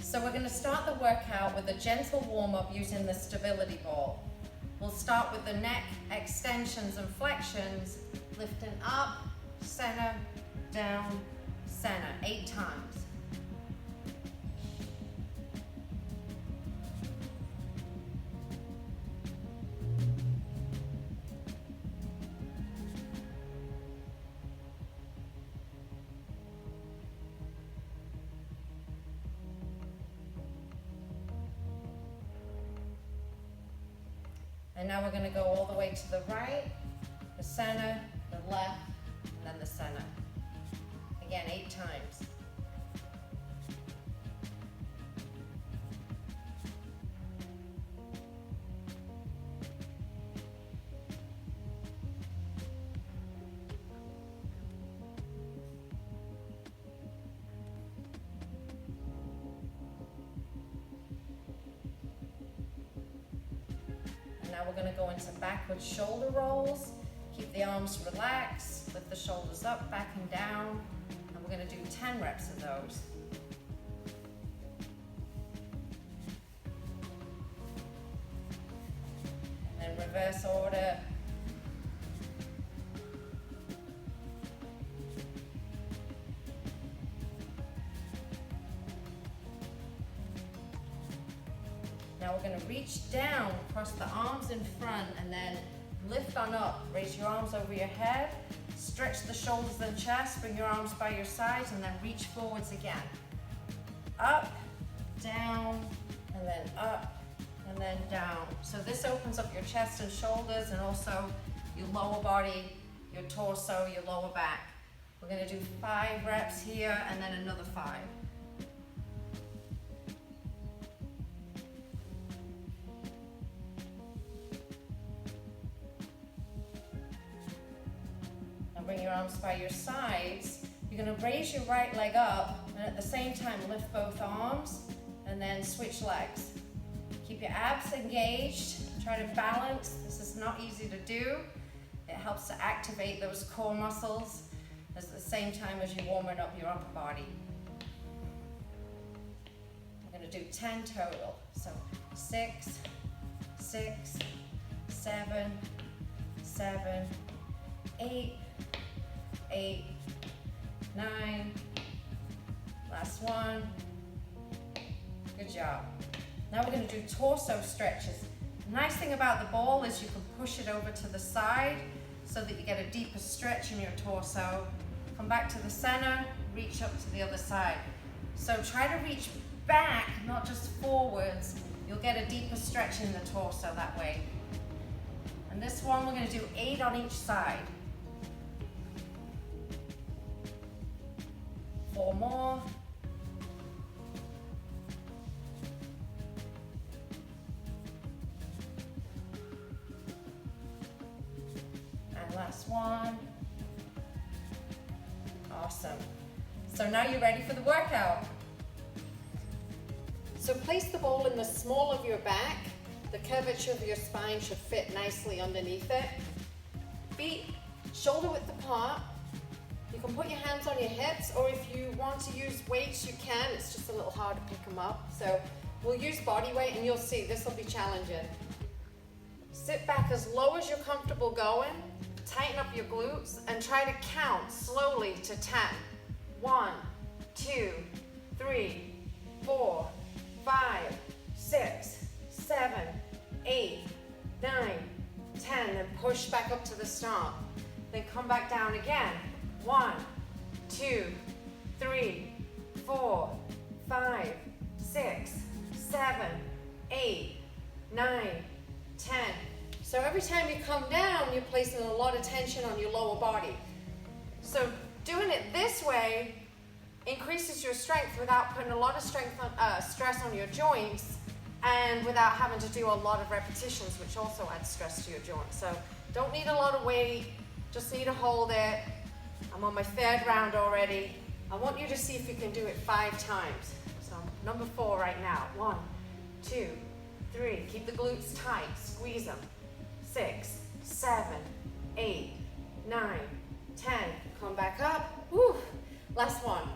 So we're going to start the workout with a gentle warm-up using the stability ball. We'll start with the neck extensions and flexions, lifting up, center, down, center, 8 times. And now we're going to go all the way to the right, the center, the left, and then the center. Again, 8 times. Now we're going to go into backward shoulder rolls. Keep the arms relaxed, lift the shoulders up, back and down. And we're going to do 10 reps of those. And then reverse order. Now we're going to reach down across the arms in front and then lift on up. Raise your arms over your head, stretch the shoulders and chest, bring your arms by your sides and then reach forwards again. Up, down, and then up, and then down. So this opens up your chest and shoulders and also your lower body, your torso, your lower back. We're going to do 5 reps here and then another 5. Bring your arms by your sides. You're going to raise your right leg up and at the same time lift both arms and then switch legs. Keep your abs engaged. Try to balance. This is not easy to do. It helps to activate those core muscles at the same time as you're warming up your upper body. I'm going to do 10 total. So 6, 6, 7, 7, 8, 8, 9, last one. Good job. Now we're going to do torso stretches. The nice thing about the ball is you can push it over to the side so that you get a deeper stretch in your torso. Come back to the center, reach up to the other side. So try to reach back, not just forwards. You'll get a deeper stretch in the torso that way. And this one, we're going to do 8 on each side. 4 more. And last one. Awesome. So now you're ready for the workout. So place the ball in the small of your back. The curvature of your spine should fit nicely underneath it. Feet shoulder width apart. You can put your hands on your hips, or if you want to use weights, you can. It's just a little hard to pick them up. So we'll use body weight, and you'll see this will be challenging. Sit back as low as you're comfortable going. Tighten up your glutes, and try to count slowly to 10. 1, 2, 3, 4, 5, 6, 7, 8, 9, 10. Then push back up to the stomp. Then come back down again. 1, 2, 3, 4, 5, 6, 7, 8, 9, 10. So every time you come down, you're placing a lot of tension on your lower body. So doing it this way increases your strength without putting a lot of stress on your joints and without having to do a lot of repetitions, which also adds stress to your joints. So don't need a lot of weight, just need to hold it. I'm on my 3rd round already. I want you to see if you can do it 5 times. So number 4 right now. 1, 2, 3. Keep the glutes tight, squeeze them. 6, 7, 8, 9, 10. Come back up. Woo. Last one.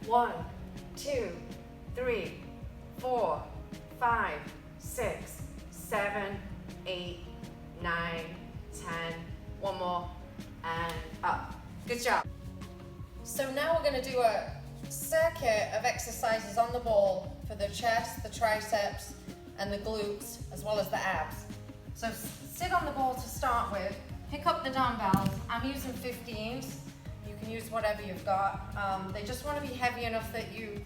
1, 2, 3, exercises on the ball for the chest, the triceps, and the glutes, as well as the abs. So sit on the ball to start with, pick up the dumbbells. I'm using 15s. You can use whatever you've got. They just want to be heavy enough that you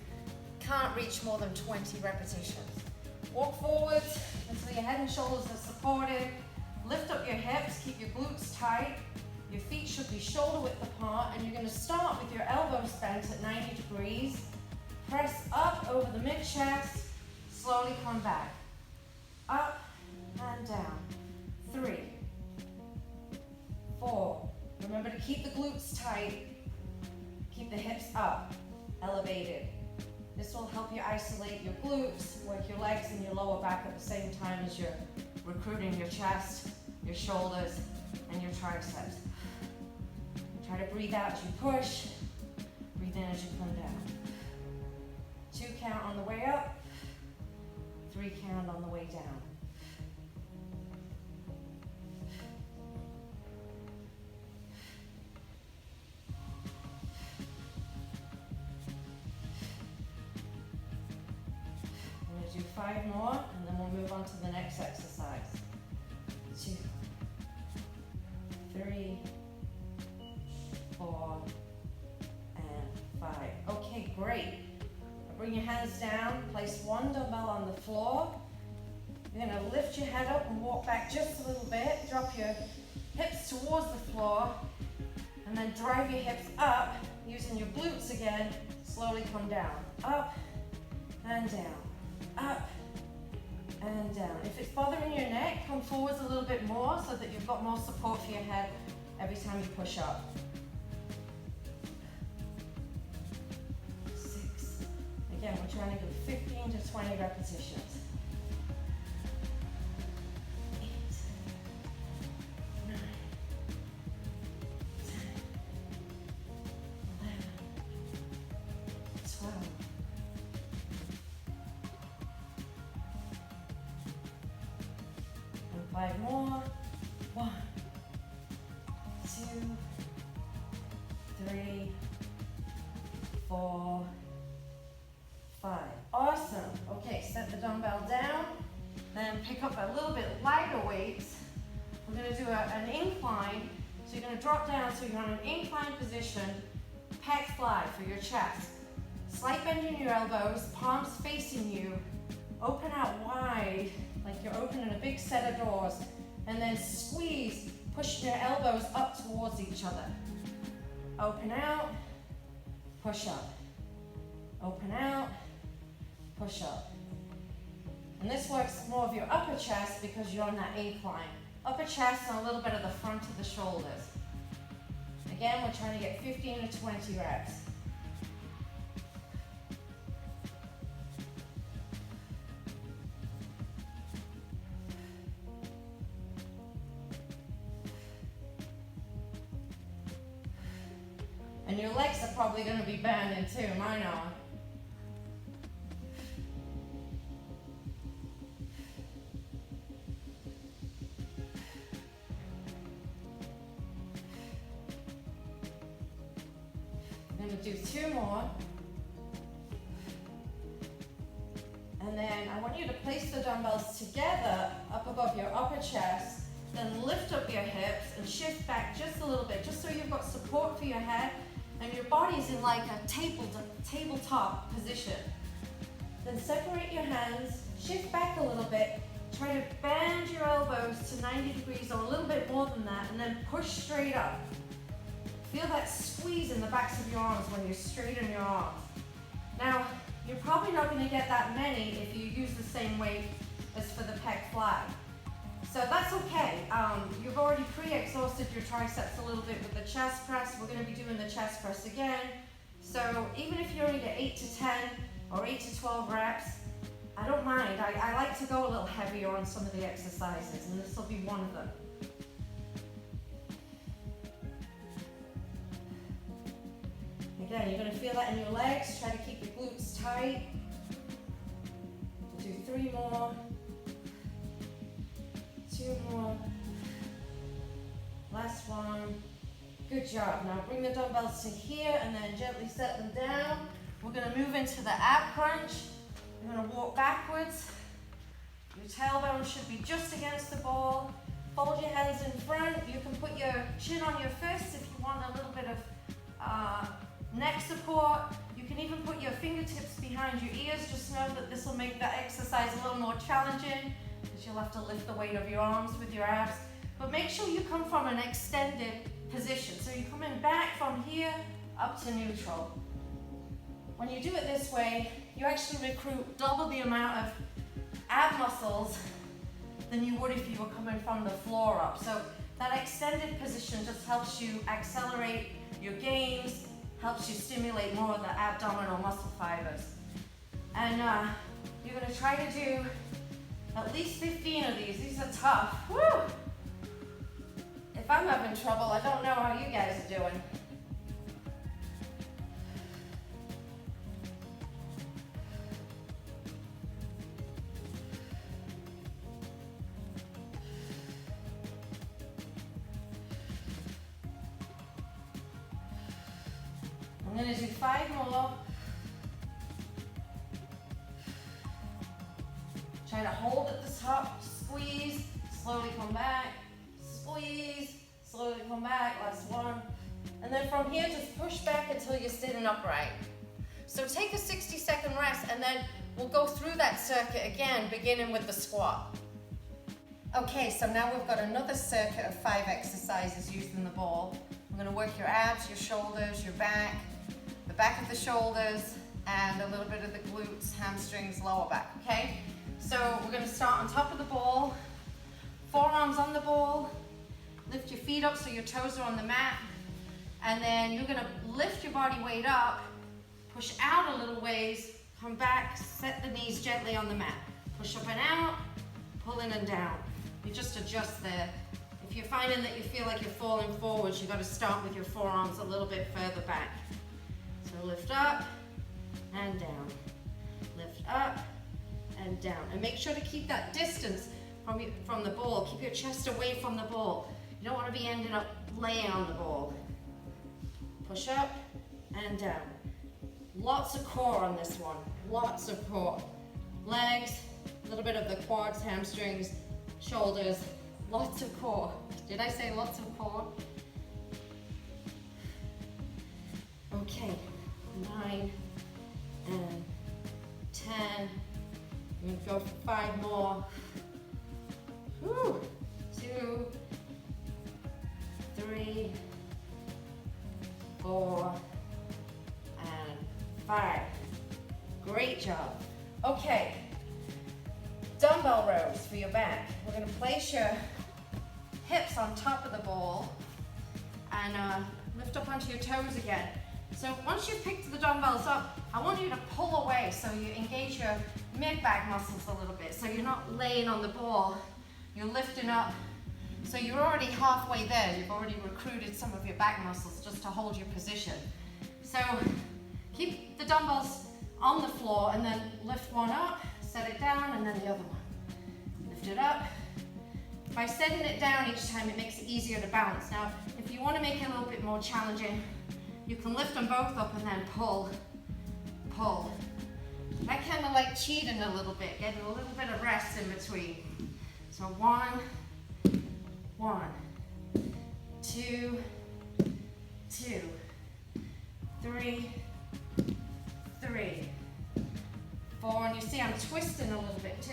can't reach more than 20 repetitions. Walk forward until your head and shoulders are supported. Lift up your hips, keep your glutes tight. Your feet should be shoulder width apart, and you're going to start with your elbows bent at 90 degrees. Press up over the mid-chest, slowly come back. Up and down. 3, 4. Remember to keep the glutes tight. Keep the hips up, elevated. This will help you isolate your glutes, work your legs and your lower back at the same time as you're recruiting your chest, your shoulders, and your triceps. Try to breathe out as you push, breathe in as you come down. 2 count on the way up, 3 count on the way down. I'm going to do 5 more, and then we'll move on to the next exercise. 2, 3, 4, and 5. Okay, great. Bring your hands down, place 1 dumbbell on the floor. You're going to lift your head up and walk back just a little bit. Drop your hips towards the floor, and then drive your hips up using your glutes again. Slowly come down. Up and down. Up and down. If it's bothering your neck, come forwards a little bit more so that you've got more support for your head every time you push up. 6. Again, we're trying to do 15 to 20 repetitions. 8, 9, 10, 11, 12. And 5 more. 1, 2, 3, 4, 5. Awesome. Okay, set the dumbbell down. Then pick up a little bit lighter weights. We're going to do an incline. So you're going to drop down so you're on an incline position. Pec fly for your chest. Slight bend in your elbows, palms facing you. Open out wide, like you're opening a big set of doors. And then squeeze, push your elbows up towards each other. Open out, push up. Open out, push up. And this works more of your upper chest because you're on that incline. Upper chest and a little bit of the front of the shoulders. Again, we're trying to get 15 to 20 reps. And your legs are probably going to be bending too, mine are. I'm going to do 2 more. And then I want you to place the dumbbells together up above your upper chest, then lift up your hips and shift back just a little bit, just so you've got support for your head and your body's in like a tabletop position. Then separate your hands, shift back a little bit, try to bend your elbows to 90 degrees or a little bit more than that, and then push straight up. Feel that squeeze in the backs of your arms when you straighten your arms. Now, you're probably not going to get that many if you use the same weight as for the pec fly. So that's okay. You've already pre-exhausted your triceps a little bit with the chest press. We're going to be doing the chest press again. So even if you're only at 8 to 10 or 8 to 12 reps, I don't mind. I like to go a little heavier on some of the exercises, and this will be one of them. Again, you're going to feel that in your legs. Try to keep your glutes tight. We'll do 3 more. 2 more. Last one. Good job. Now bring the dumbbells to here and then gently set them down. We're gonna move into the ab crunch. You're gonna walk backwards. Your tailbone should be just against the ball. Fold your hands in front. You can put your chin on your fists if you want a little bit of neck support. You can even put your fingertips behind your ears. Just know that this will make the exercise a little more challenging because you'll have to lift the weight of your arms with your abs. But make sure you come from an extended position. So you're coming back from here up to neutral. When you do it this way, you actually recruit double the amount of ab muscles than you would if you were coming from the floor up. So that extended position just helps you accelerate your gains, helps you stimulate more of the abdominal muscle fibers. And you're gonna try to do at least 15 of these. These are tough. Woo! If I'm having trouble, I don't know how you guys are doing. I'm going to do 5 more. Try to hold at the top, squeeze, slowly come back, squeeze, slowly come back, last one. And then from here, just push back until you're sitting upright. So take a 60-second rest and then we'll go through that circuit again, beginning with the squat. Okay, so now we've got another circuit of 5 exercises using the ball. We're going to work your abs, your shoulders, your back, the back of the shoulders, and a little bit of the glutes, hamstrings, lower back, okay? So we're going to start on top of the ball, forearms on the ball, lift your feet up so your toes are on the mat, and then you're going to lift your body weight up, push out a little ways, come back, set the knees gently on the mat, push up and out, pull in and down. You just adjust there. If you're finding that you feel like you're falling forwards, you've got to start with your forearms a little bit further back. So lift up and down, lift up and down. And make sure to keep that distance from the ball. Keep your chest away from the ball. You don't want to be ending up laying on the ball. Push up and down. Lots of core on this one, lots of core. Legs, a little bit of the quads, hamstrings, shoulders, lots of core. Did I say lots of core? Okay, 9 and 10. I'm gonna go for 5 more. Woo. 2, 3, 4, and 5. Great job. Okay, dumbbell rows for your back. We're gonna place your hips on top of the ball and lift up onto your toes again. So once you've picked the dumbbells up, I want you to pull away so you engage your mid-back muscles a little bit. So you're not laying on the ball, you're lifting up. So you're already halfway there. You've already recruited some of your back muscles just to hold your position. So keep the dumbbells on the floor and then lift one up, set it down, and then the other one. Lift it up. By setting it down each time, it makes it easier to balance. Now, if you want to make it a little bit more challenging, you can lift them both up and then pull, pull. I kind of like cheating a little bit, getting a little bit of rest in between. So 1, 1, 2, 2, 3, 3, 4, and you see I'm twisting a little bit too.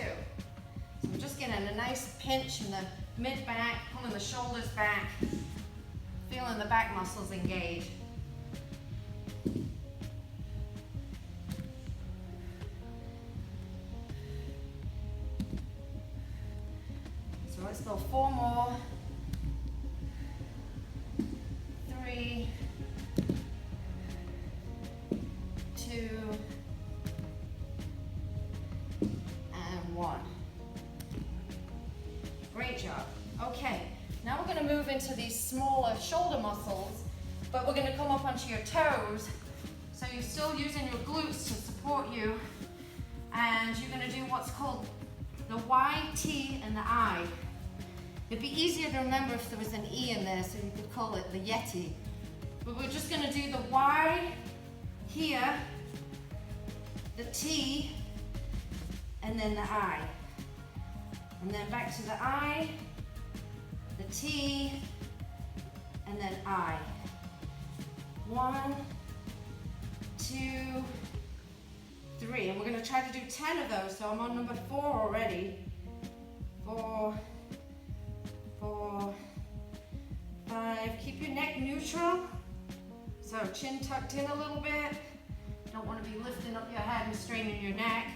So I'm just getting a nice pinch in the mid-back, pulling the shoulders back, feeling the back muscles engage. So let's go 4 more. 3, 2, and 1. Great job. Okay, now we're going to move into these smaller shoulder muscles, but we're going to come up onto your toes. So you're still using your glutes to support you, and you're going to do what's called the Y, T, and the I. It'd be easier to remember if there was an E in there, so you could call it the Yeti. But we're just going to do the Y here, the T, and then the I. And then back to the I, the T, and then I. 1, 2, 3. And we're going to try to do 10 of those. So I'm on number 4 already. 4, 4, 5. Keep your neck neutral. So chin tucked in a little bit. Don't want to be lifting up your head and straining your neck.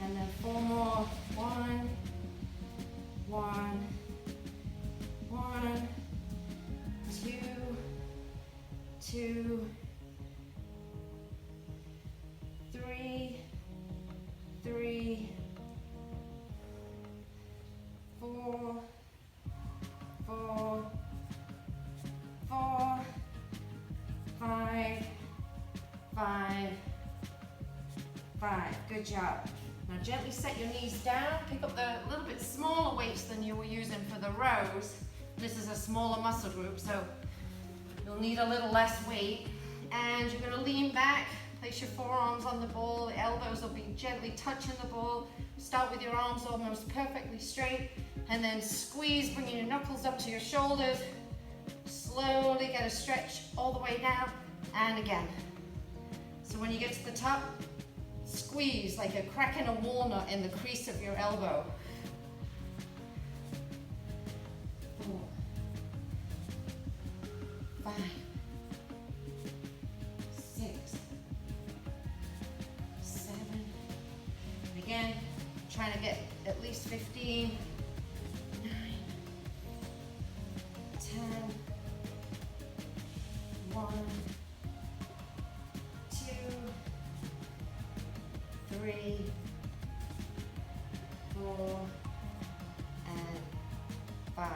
And then 4 more. 1, 1, 1, 2, 2, 3, 3, 4, 4, 4, 5, 5, 5. Good job. Now gently set your knees down. Pick up the little bit smaller weights than you were using for the rows. This is a smaller muscle group, so you'll need a little less weight. And you're going to lean back, place your forearms on the ball. The elbows will be gently touching the ball. Start with your arms almost perfectly straight, and then squeeze, bringing your knuckles up to your shoulders. Slowly get a stretch all the way down, and again. So when you get to the top, squeeze like you're cracking a walnut in the crease of your elbow. 4, 5, 6, 7. Again, trying to get at least 15, 9, 10, 1, 2, 3, 4, and 5.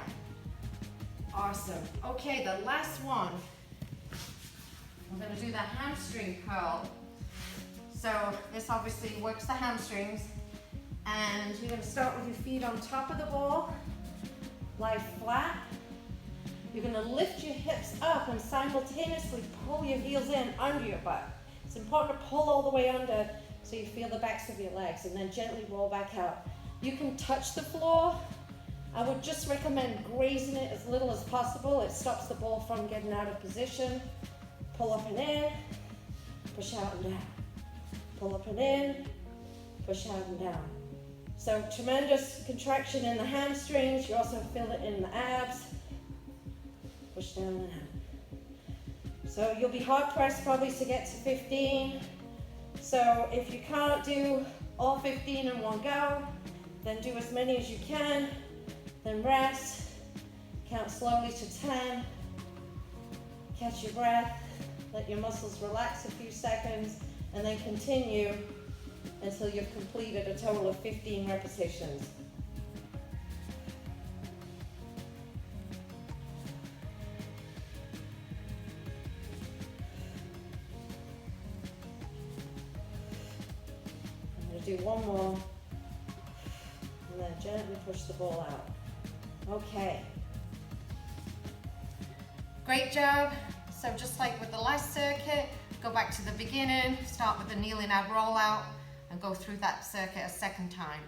Awesome. Okay, the last one. We're going to do the hamstring curl. So this obviously works the hamstrings. And you're going to start with your feet on top of the ball. Lie flat. You're going to lift your hips up and simultaneously pull your heels in under your butt. It's important to pull all the way under so you feel the backs of your legs, and then gently roll back out. You can touch the floor. I would just recommend grazing it as little as possible. It stops the ball from getting out of position. Pull up and in, push out and down. Pull up and in, push out and down. So tremendous contraction in the hamstrings. You also feel it in the abs. Push down and out. So you'll be hard pressed probably to get to 15. So if you can't do all 15 in one go, then do as many as you can, then rest, count slowly to 10, catch your breath, let your muscles relax a few seconds, and then continue until you've completed a total of 15 repetitions. Do one more, and then gently push the ball out. Okay. Great job. So just like with the last circuit, go back to the beginning, start with the kneeling ab rollout, and go through that circuit a second time.